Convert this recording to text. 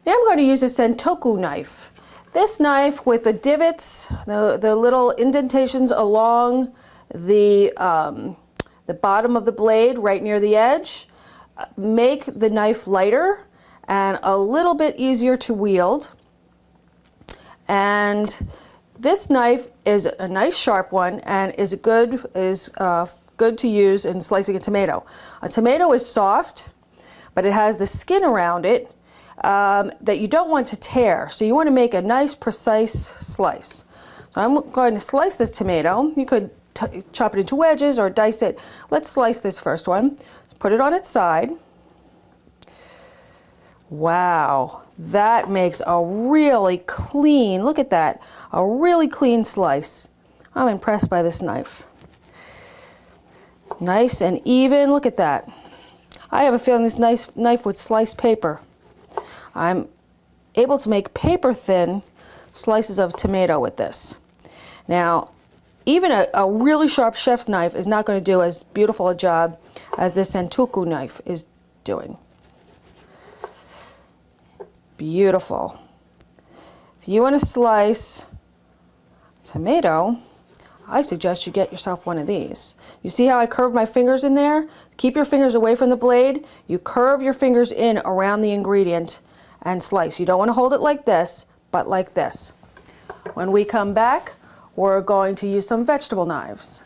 Now I'm going to use a Santoku knife. This knife with the divots, the little indentations along the bottom of the blade right near the edge, make the knife lighter and a little bit easier to wield. And this knife is a nice sharp one and is good to use in slicing a tomato. A tomato is soft, but it has the skin around it that you don't want to tear. So you want to make a nice precise slice. So I'm going to slice this tomato. You could chop it into wedges or dice it. Let's slice this first one. Put it on its side. Wow, that makes a really clean, look at that, a really clean slice. I'm impressed by this knife. Nice and even, look at that. I have a feeling this knife would slice paper. I'm able to make paper thin slices of tomato with this. Now, even a really sharp chef's knife is not going to do as beautiful a job as this Santoku knife is doing. Beautiful. If you want to slice tomato, I suggest you get yourself one of these. You see how I curved my fingers in there? Keep your fingers away from the blade. You curve your fingers in around the ingredient and slice. You don't want to hold it like this, but like this. When we come back, we're going to use some vegetable knives.